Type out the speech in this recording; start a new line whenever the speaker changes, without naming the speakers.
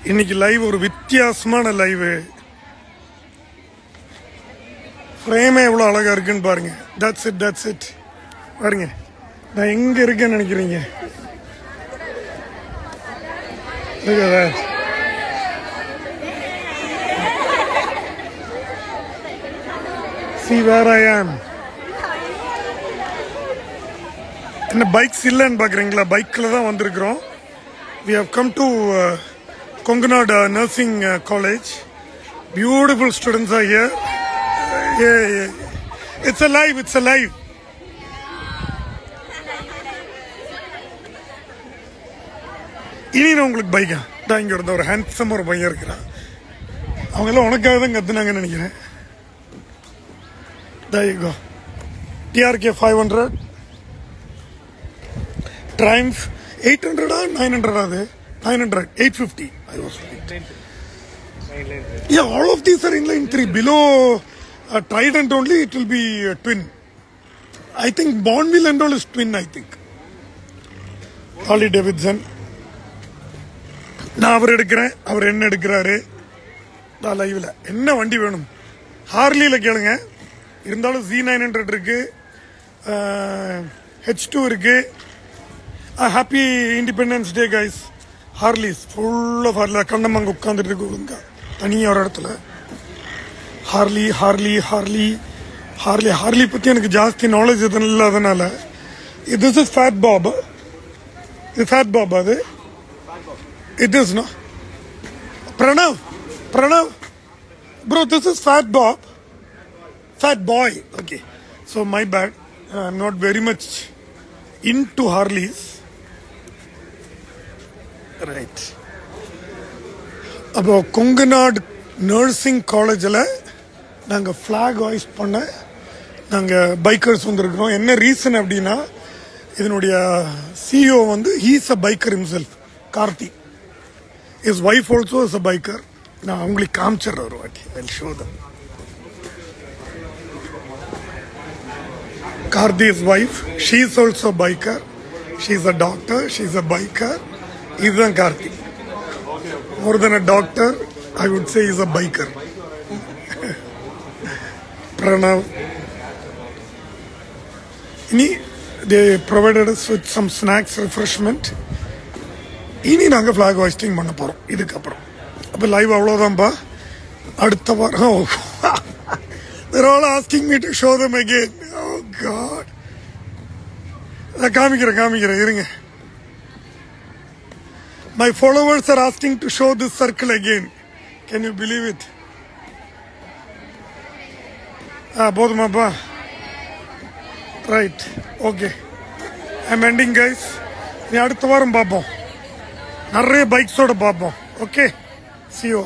இன்னைக்கு லைவ் ஒரு வித்தியாசமான லைவ். ஃப்ரேமே எவ்வளோ அழகா இருக்குன்னு பாருங்க. தட்ஸ் இட் பாருங்க. நான் எங்க இருக்கேன்னு நினைக்கிறீங்க? Look at that. See where I am. என்ன பைக்ஸ் இல்லைன்னு பார்க்குறீங்களா? பைக்கில் தான் வந்திருக்கிறோம். We have come to Konganad Nursing College. Beautiful students are here. Yeah. It's alive. இனி நான் உங்களுக்கு பைக்கா தான் இங்கே இருந்த ஒரு ஹேண்ட்ஸம் ஒரு பையன் இருக்கிறான். அவங்கெல்லாம் உனக்காக தான் கற்றுனாங்கன்னு நினைக்கிறேன். There you go. TRK 500. Triumph 800 or 900 are they? 900, 850. I was right. Yeah, all of these are inline 3. Below Trident only, it will be twin. I think Bonneville and all is twin, I think. Harley Davidson. நான் அவர் எடுக்கிறேன், அவர் என்ன எடுக்கிறாரு. நான் லைவ்ல என்ன வண்டி வேணும் ஹார்லியில் கேளுங்க. இருந்தாலும் Z900 இருக்கு, H2 இருக்கு. Happy independence day guys. Harleys full of Harley. கண்ணம்மாங்க உட்காந்துட்டு இருக்கு தனியாக ஒரு இடத்துல. ஹார்லி பற்றி எனக்கு ஜாஸ்தி நாலேஜ் எதுவும் இல்லாதனால. This is fat pop. இது ஃபேட் பாப். அது it is no. Pranav bro, this is fat boy. Okay, so my bad. I'm not very much into Harleys, right? அப்போ கொங்கநாட் நர்சிங் காலேஜில் நாங்கள் ஃப்ளாக் ஹாய்ஸ்ட் பண்ண நாங்கள் பைக்கர்ஸ் வந்துருக்கிறோம். என்ன ரீசன் அப்படின்னா, இதனுடைய CEO வந்து he's a biker himself, Karthi. His wife also is a biker. நான் உங்களுக்கு காமிச்சிடுறேன் ஒரு வாட்டி. I'll show them. Karthi's wife, she is also a biker. She is a doctor. She is a biker. இதுதான் Karthi. More than a doctor, I would say he is a biker. Pranav. They provided us with some snacks, refreshment. இனி நாங்கள் flag hoisting பண்ண போகிறோம் இதுக்கப்புறம். அப்போ live அவ்வளோதான்ப்பா. அடுத்த வாரம் they're all asking me to show them again. Oh God. நான் காமிக்கிறேன் இருங்க. My followers are asking to show this circle again. Can you believe it? போதுமாப்பா? Right, okay. I'm ending guys. நீ அடுத்த வாரம் பார்ப்போம். நிறைய பைக்ஸோட பார்ப்போம். Okay, see you.